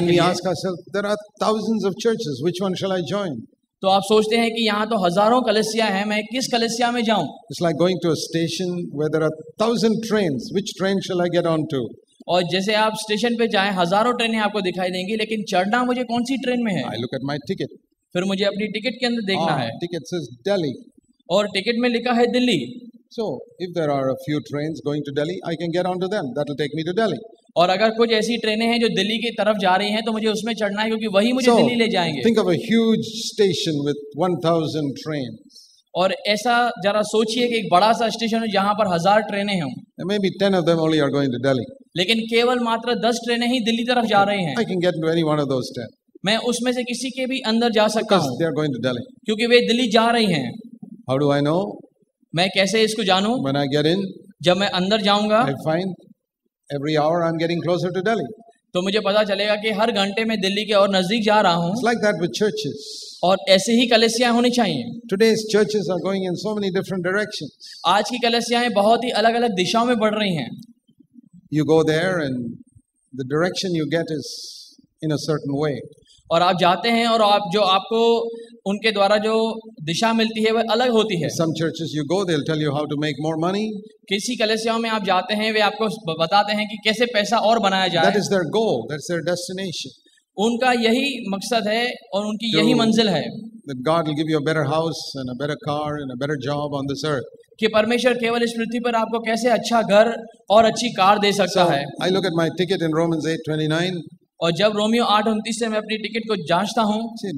then के we लिए। ask ourselves, there are thousands of churches, which one shall I join? तो आप सोचते हैं कि यहाँ तो हजारों कलीसिया हैं, मैं किस कलीसिया में जाऊं? It's like going to a station where there are 1,000 trains. Which train shall I get on to? और जैसे आप स्टेशन पे जाएं, हजारों ट्रेनें आपको दिखाई देंगी, लेकिन चढ़ना मुझे कौन सी ट्रेन में है? I look at my ticket. फिर मुझे अपनी टिकट के अंदर देखना है, Ticket says Delhi. और टिकट में लिखा है Delhi. So, if there are a few trains going to Delhi, I can get onto them. That will take me to Delhi. और अगर कुछ ऐसी ट्रेनें हैं जो दिल्ली की तरफ जा रही हैं, तो मुझे उसमें चढ़ना है, क्योंकि वही मुझे So, दिल्ली ले जाएंगे। think of a huge station with 1,000 trains. और ऐसा जरा सोचिए कि एक बड़ा सा स्टेशन है जहां पर 1000 ट्रेनें हों, And maybe 10 of them only are going to Delhi. लेकिन केवल मात्र 10 ट्रेनें ही दिल्ली तरफ जा रही हैं। I can get into any one of those 10 मैं उसमें से किसी के भी अंदर जा सकता because हूँ, they are going to Delhi. क्योंकि वे दिल्ली जा रही हैं। How do I know? मैं कैसे इसको जानूं? When I get in, जब मैं अंदर जाऊंगा I find every hour I'm getting closer to Delhi. तो मुझे पता चलेगा कि हर घंटे में दिल्ली के और नजदीक जा रहा हूँ। It's like that with churches. और ऐसे ही कलीसियाएं होनी चाहिए। Today's churches are going in so many different directions. आज की कलीसियाएं बहुत ही अलग अलग दिशाओं में बढ़ रही हैं। You go there and the direction you get is in a certain way. और आप जाते हैं और आप जो आपको उनके द्वारा जो दिशा मिलती है वह अलग होती है। Some churches you go, they'll tell you how to make more money. किसी कलीसियाओं में आप जाते हैं, वे आपको बताते हैं कि कैसे पैसा और बनाया That जाए। is their goal. That's their destination. उनका यही मकसद है और उनकी यही मंजिल है That God will give you a better house and a better car and a better job on this earth. कि परमेश्वर केवल इस पृथ्वी पर आपको कैसे अच्छा घर और अच्छी कार दे सकता So है। I look at my ticket in Romans 8:29. और जब रोमियो 8:29 से मैं अपनी टिकट को जांचता हूँ, See,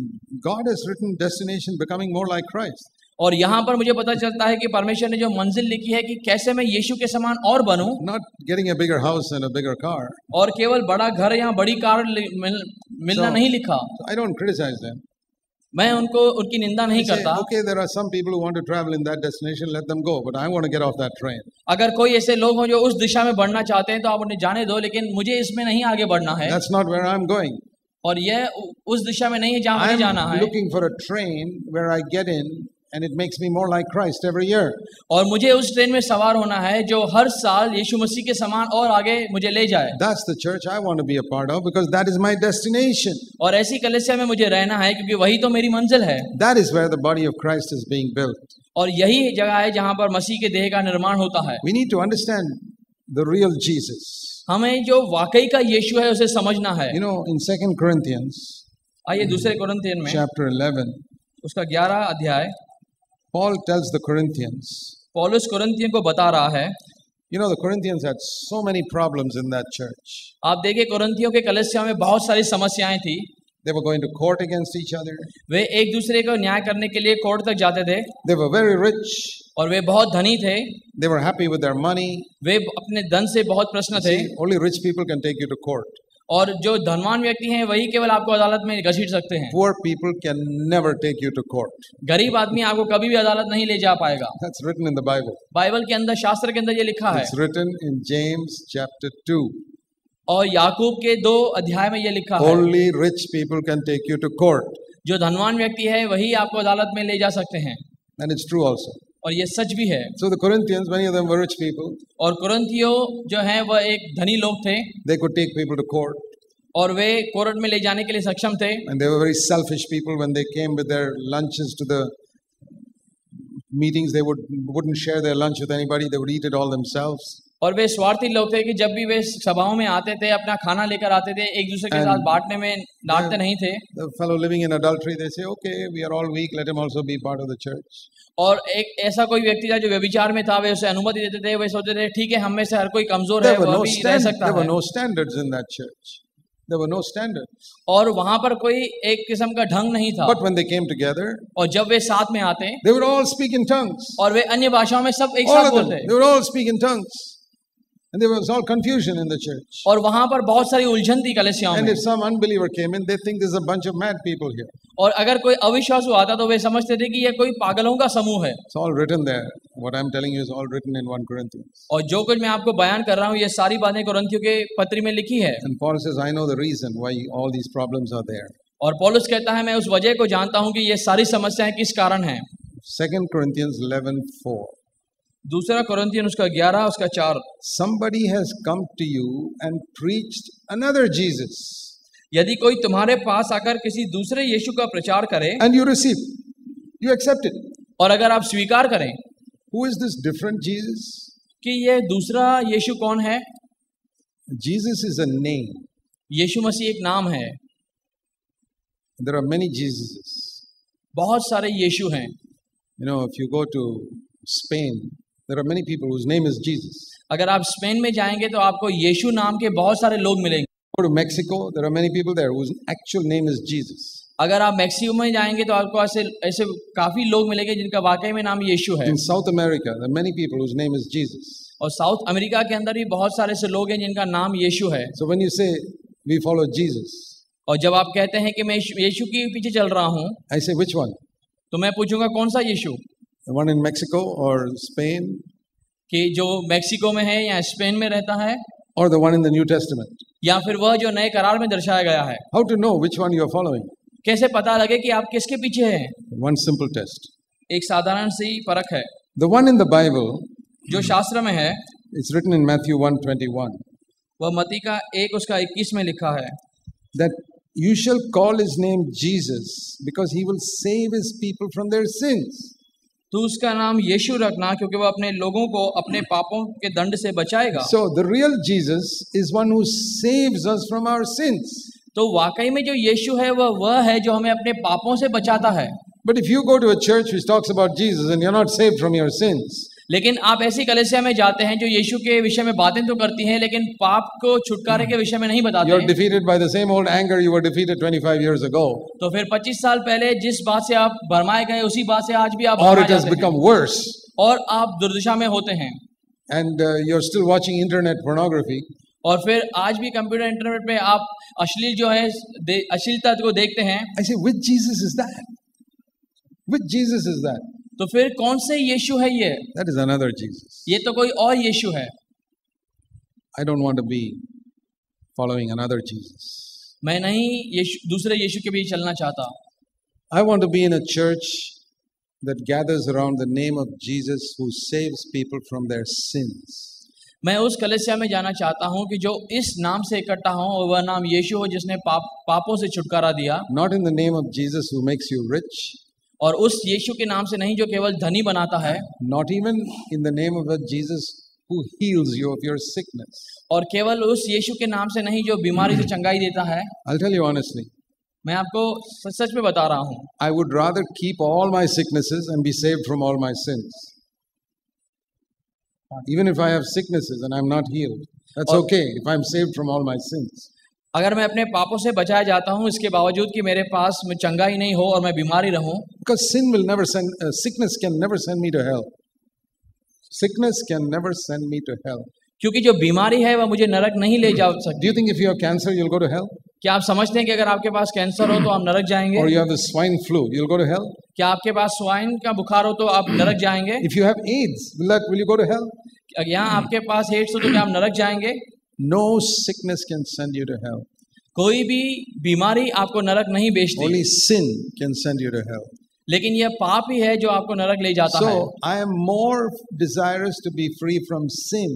God has written destination becoming more like Christ. और यहाँ पर मुझे पता चलता है कि परमेश्वर ने जो मंजिल लिखी है कि कैसे मैं यीशु के समान और बनूं, Not getting a bigger house and a bigger car. और केवल बड़ा घर या बड़ी कार मिलना नहीं लिखा। So I don't criticize them. मैं उनकी निंदा I नहीं say, करता। okay, there are some people who want to travel in that destination, let them go. But I want to get off that train. अगर कोई ऐसे लोग हों जो उस दिशा में बढ़ना चाहते हैं तो आप उन्हें जाने दो, लेकिन मुझे इसमें नहीं आगे बढ़ना है। That's not where I'm going. और यह उस दिशा में नहीं है जहाँ मुझे जाना I'm है। looking for a train where I get in and it makes me more like Christ every year. और मुझे उस ट्रेन में सवार होना है जो हर साल यीशु मसीह के समान और आगे मुझे ले जाए। That's the church I want to be a part of because that is my destination. और ऐसी कलीसिया में मुझे रहना है क्योंकि वही तो मेरी मंजिल है। That is where the body of Christ is being built. और यही जगह है जहाँ पर मसीह के देह का निर्माण होता है। We need to understand the real Jesus. हमें जो वाकई का यीशु है उसे समझना है। You know, in 2 Corinthians आइए दूसरे कुरिन्थियन में chapter 11, उसका 11 अध्याय, Paul tells the Corinthians, पौलुस कुरिन्थियन को बता रहा है। you know, the Corinthians had so many problems in that church. आप देखिए कुरिन्थियों के कलीसिया में बहुत सारी समस्याएं थी। They were going to court against each other. वे एक दूसरे को न्याय करने के लिए कोर्ट तक जाते थे They were very rich. और वे बहुत धनी थे। They were happy with their money. वे अपने धन से बहुत प्रसन्न थे। See, only rich people can take you to court. और जो धनवान व्यक्ति हैं वही केवल आपको अदालत में घसीट सकते हैं। Poor people can never take you to court. गरीब आदमी आपको कभी भी अदालत नहीं ले जा पाएगा। That's written in the Bible. Bible के अंदर, शास्त्र के अंदर ये लिखा है। It's written in James chapter 2. और याकूब के 2 अध्याय में ये लिखा है, Only rich people can take you to court. जो धनवान व्यक्ति है वही आपको अदालत में ले जा सकते हैं। And it's true also. और ये सच भी है। So the Corinthians, many of them were rich people. और कुरिन्थियों जो हैं वह एक धनी लोग थे They could take people to court. और वे कोर्ट में ले जाने के लिए सक्षम थे। And they were very selfish people. When they came with their lunches to the meetings, they wouldn't share their lunch with anybody. They would eat it all themselves. और वे स्वार्थी लोग थे कि जब भी वे सभाओं में आते थे अपना खाना लेकर आते थे, एक दूसरे के साथ बांटने में डांटते नहीं थे। The fellow living in adultery, they say, okay, we are all weak. Let him also be part of the church. और एक ऐसा कोई व्यक्ति था जो व्यभिचार में था, वे उसे अनुमति देते थे। वे सोचते थे ठीक है, हम में से हर कोई कमजोर है, There were वह no भी रह सकता there were है। no standards in that church. There were no standards. और वहां पर कोई एक किस्म का ढंग नहीं था। But when they came together, और जब वे साथ में आते they would all speak in tongues. और वे अन्य भाषाओं में सब एक All साथ of them. बोलते, They would all speak in tongues. And there was all confusion in the church. और वहां पर बहुत सारी उलझन थी कलीसियाओं And में। if some unbeliever came in, they think there's a bunch of mad people here. और अगर कोई अविश्वासु आता तो वे समझते थे कि यह कोई पागलों का समूह है। It's all written there. What I'm telling you is all written in 1 Corinthians. और जो कुछ मैं आपको बयान कर रहा हूँ ये सारी बातें कुरिन्थियों के पत्री में लिखी है। And Paul says, I know the reason why all these problems are there. और पौलुस कहता है मैं उस वजह को जानता हूँ कि ये सारी समस्याएं किस कारण हैं। 2 Corinthians 11:4. दूसरा कुरिन्थियन उसका 11 उसका 4। Somebody has come to you and preached another Jesus. यदि कोई तुम्हारे पास आकर किसी दूसरे यीशु का प्रचार करे and you receive, you accept it. और अगर आप स्वीकार करें Who is this different Jesus? कि ये दूसरा यीशु कौन है, Jesus is a name. यीशु मसीह एक नाम है। There are many Jesuses. बहुत सारे यीशु हैं। You know, if you go to Spain, there are many people whose name is Jesus. अगर आप स्पेन में जाएंगे तो आपको यीशु नाम के बहुत सारे लोग मिलेंगे। Go to Mexico, there are many people there whose actual name is Jesus. अगर आप मैक्सिको में जाएंगे तो आपको ऐसे काफी लोग मिलेंगे जिनका वाकई में नाम यीशु है। In South America, there are many people whose name is Jesus. और साउथ अमेरिका के अंदर भी बहुत सारे ऐसे लोग हैं जिनका नाम यीशु है। So when you say we follow Jesus, और जब आप कहते हैं कि मैं यीशु के पीछे चल रहा हूँ, I say which one? तो मैं पूछूंगा कौन सा यीशु, The one in Mexico or Spain, कि जो मैक्सिको में है या स्पेन में रहता है, or the one in the New Testament? या फिर वह जो नए करार में दर्शाया गया है। How to know which one you are following? कैसे पता लगे कि आप किसके पीछे हैं? One simple test. एक साधारण सी परख है। The one in the Bible, जो शास्त्र में है it's written in Matthew 1:21, वह मत्ती का 1:21 में लिखा है that you shall call his name Jesus because he will save his people from their sins. तू उसका नाम यीशु रखना क्योंकि वह अपने लोगों को अपने पापों के दंड से बचाएगा। So the real Jesus is one who saves us from our sins. तो वाकई में जो यीशु है वह है जो हमें अपने पापों से बचाता है। But if you go to a church which talks about Jesus and you're not saved from your sins, लेकिन आप ऐसी कलीसिया में जाते हैं जो यीशु के विषय में बातें तो करती हैं लेकिन पाप को छुटकारे के विषय में नहीं बताते you're हैं, defeated by the same old anger you were defeated 25 years ago, तो फिर 25 साल पहले जिस बात से आप भरमाए गए उसी बात से आज भी आप or भरमाए it has जाते हैं become worse, और आप दुर्दशा में होते हैं। and you're still watching internet pornography, और फिर आज भी कंप्यूटर इंटरनेट पे आप अश्लील जो है अश्लीलता को देखते हैं। I say, which Jesus is that? Which Jesus is that? तो फिर कौन से यीशु है ये? That is another Jesus. ये तो कोई और यीशु है। I don't want to be following another Jesus. मैं नहीं दूसरे यीशु के पीछे चलना चाहता। I want to be in a church that gathers around the name of Jesus who saves people from their sins. मैं उस कलीसिया में जाना चाहता हूं कि जो इस नाम से इकट्ठा हो और वह नाम यीशु हो जिसने पापों से छुटकारा दिया। Not in the name of Jesus who makes you rich. और उस यीशु के नाम से नहीं जो केवल धनी बनाता है। Not even in the name of a Jesus who heals you of your sickness. और केवल उस यीशु के नाम से नहीं जो बीमारी से चंगाई देता है। I'll tell you honestly. मैं आपको सच में बता रहा हूँ। I would rather keep all my sicknesses and be saved from all my sins. Even if I have sicknesses and I'm not healed, that's okay if I'm saved from all my sins. अगर मैं अपने पापों से बचाया जाता हूँ इसके बावजूद कि मेरे पास में चंगाई नहीं हो और मैं बीमारी रहूं, Because sickness can never send me to hell. Sickness can never send me to hell. क्योंकि जो बीमारी है वह मुझे नरक नहीं ले जा Do सकती। you think if you have cancer, you'll go to hell? क्या आप समझते हैं कि अगर आपके पास कैंसर हो तो आप नरक जाएंगे? Or you have the swine flu, you'll go to hell? क्या आपके पास स्वाइन का बुखार हो तो आप नरक जाएंगे? If you have AIDS, will you go to hell? यहाँ आपके पास एड्स हो तो क्या आप नरक जाएंगे? No sickness can send you to hell. कोई भी बीमारी आपको नरक नहीं भेजती, Only sin can send you to hell. लेकिन यह पाप ही है जो आपको नरक ले जाता है। So I am more desirous to be free from sin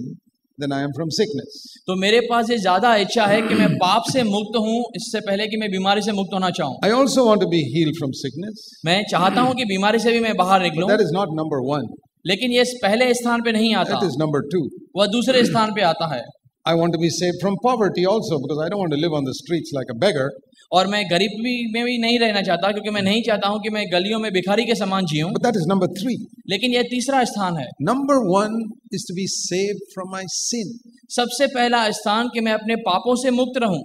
than I am from sickness. तो मेरे पास ये ज्यादा इच्छा है कि मैं पाप से मुक्त हूँ इससे पहले कि मैं बीमारी से मुक्त होना चाहूँ। I also want to be healed from sickness. मैं चाहता हूँ कि बीमारी से भी मैं बाहर निकलूं, But that is not number one. लेकिन ये पहले स्थान पे नहीं आता, That is number two. वह दूसरे स्थान पे आता है। I want to be saved from poverty also because I don't want to live on the streets like a beggar. और मैं गरीबी में भी नहीं रहना चाहता क्योंकि मैं नहीं चाहता हूँ कि मैं गलियों में भिखारी के समान जीऊं। But that is number three. लेकिन यह तीसरा स्थान है। Number one is to be saved from my sin. सबसे पहला स्थान कि मैं अपने पापों से मुक्त रहूं।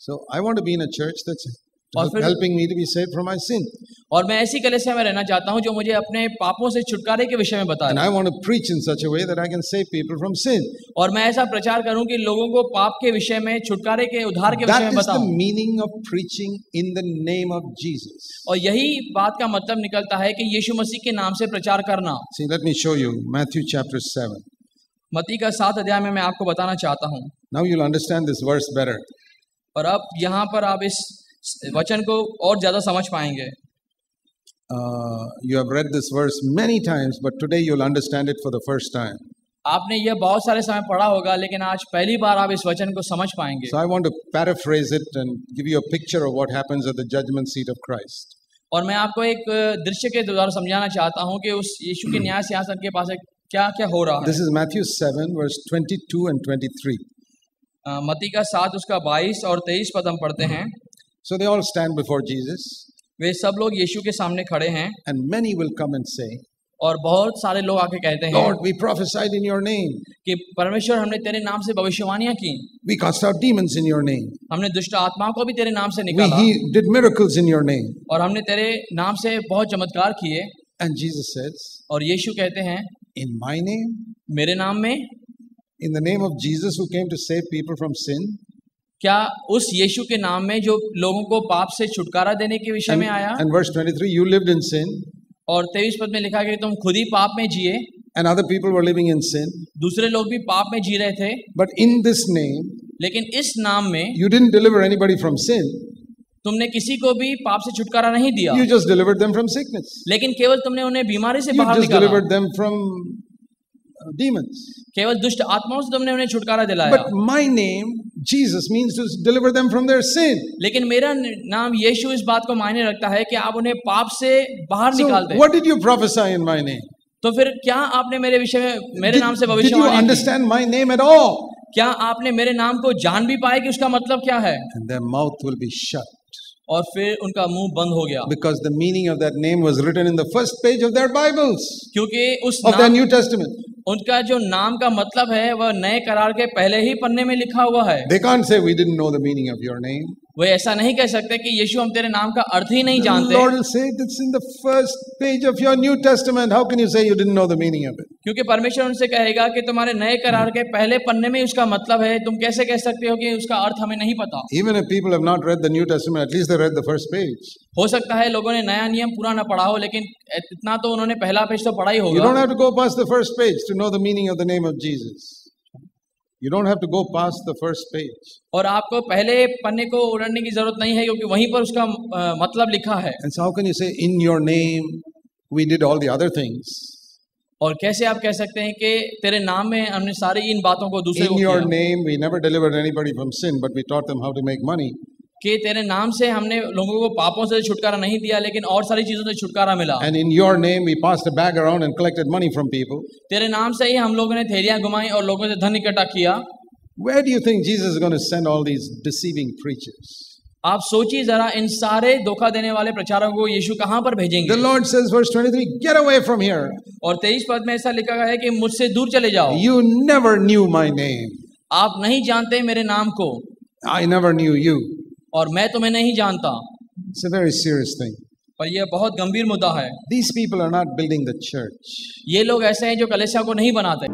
So I want to be in a church that's और फिर helping me to be saved from my sin. और मैं ऐसी कलीसिया में रहना चाहता हूं जो मुझे अपने पापों से छुटकारे के विषय में बताए। And I want to preach in such a way that I can save people from sin. और मैं ऐसा प्रचार करूं कि लोगों को पाप के विषय में, छुटकारे के उद्धार के विषय That में is the बताऊं। meaning of preaching in the name of Jesus. और यही बात का मतलब निकलता है कि यीशु मसीह के नाम से प्रचार करना। See, let me show you Matthew chapter 7. मत्ती का 7 अध्याय में मैं आपको बताना चाहता हूं। Now you'll understand this verse better. और अब यहाँ पर आप इस वचन को और ज्यादा समझ पाएंगे। You have read this verse many times, but today you'll understand it for the first time. आपने यह बहुत सारे समय पढ़ा होगा, लेकिन आज पहली बार आप इस वचन को समझ पाएंगे। So I want to paraphrase it and give you a picture of what happens at the judgment seat of Christ. और मैं आपको एक दृश्य के द्वारा समझाना चाहता हूँ कि उस यीशु के न्याय सिंहासन के पास क्या क्या हो रहा है। This is Matthew 7 verse 22 and 23. मत्ती का 7 उसका 22 और 23 पद हम पढ़ते हैं। So they all stand before Jesus, वे सब लोग यीशु के सामने खड़े हैं and many will come and say, और बहुत सारे लोग आके कहते हैं, Lord, we prophesied in your name. कि परमेश्वर हमने तेरे नाम से भविष्यवाणियां की, We cast out demons in your name. हमने दुष्ट आत्माओं को भी तेरे नाम से We निकाला did miracles in your name. और हमने तेरे नाम से बहुत चमत्कार किए। And Jesus says, और यीशु कहते हैं, in my name, मेरे नाम में, in the name of Jesus who came to save people from sin. क्या उस यीशु के नाम में जो लोगों को पाप से छुटकारा देने के विषय में आया। And verse 23, you lived in sin. और 23 पद में लिखा कि तुम खुद ही पाप में जिए, And other people were living in sin. दूसरे लोग भी पाप में जी रहे थे, But in this name, लेकिन इस नाम में you didn't deliver anybody from sin. तुमने किसी को भी पाप से छुटकारा नहीं दिया, You just delivered them from sickness. लेकिन केवल तुमने उन्हें बीमारी से You बाहर just निकाला, delivered them from demons. केवल दुष्ट आत्माओं से तुमने उन्हें छुटकारा दिलाया। But my name, Jesus, means to deliver them from their sin. लेकिन मेरा नाम यीशु इस बात को मायने रखता है कि आप उन्हें पाप से बाहर So निकाल दें। what did you prophesy in my name? तो फिर क्या आपने मेरे विषय में मेरे नाम से Did you भविष्यवाणी की? understand my name at all? क्या आपने मेरे नाम को जान भी पाए कि उसका मतलब क्या है? And their mouth will be shut. और फिर उनका मुंह बंद हो गया, Because the meaning of that name was written in the first page of their Bibles, क्योंकि उस of their नाम, New Testament. उनका जो नाम का मतलब है वह नए करार के पहले ही पन्ने में लिखा हुआ है। They can't say, we didn't know the meaning of your name. वे ऐसा नहीं कह सकते कि यीशु हम तेरे नाम का अर्थ ही नहीं The जानते, Lord will say, it's in the first page of your New Testament. How can you say you didn't know the meaning of it? क्योंकि परमेश्वर उनसे कहेगा कि तुम्हारे नए करार के पहले पन्ने में उसका मतलब है, तुम कैसे कह सकते हो कि उसका अर्थ हमें नहीं पता। Even if people have not read the New Testament, at least they read the first page. हो सकता है लोगों ने नया नियम पूरा ना पढ़ा हो, लेकिन इतना तो उन्होंने पहला पेज तो पढ़ा ही You होगा। don't have to go past the first page to know the meaning of the name of Jesus. You don't have to go past the first page. और आपको पहले पन्ने को उड़ने की जरूरत नहीं है, क्योंकि वहीं पर उसका मतलब लिखा है। And so how can you say, in your name, we did all the other things? और कैसे आप कह सकते हैं कि तेरे नाम में हमने सारी इन बातों को दूसरे को In your किया, name, we never delivered anybody from sin, but we taught them how to make money. कि तेरे नाम से हमने लोगों को पापों से छुटकारा नहीं दिया, लेकिन और सारी चीजों से छुटकारा मिला। And in your name, we passed a bag around and collected money from people. तेरे नाम से ही हम लोगों ने थैलियां घुमाई और लोगों से धन इकट्ठा किया। Where do you think Jesus is going to send all these deceiving preachers? आप सोचिए जरा, इन सारे धोखा देने वाले प्रचारकों को यीशु कहां पर भेजेंगे? The Lord says, verse 23, get away from here. और 23 पद में ऐसा लिखा गया है कि मुझसे दूर चले जाओ, You never knew my name. आप नहीं जानते मेरे नाम को I never knew you. और मैं तुम्हें नहीं जानता। It's a very serious thing. पर यह बहुत गंभीर मुद्दा है। These people are not building the church. ये लोग ऐसे हैं जो कलीसिया को नहीं बनाते।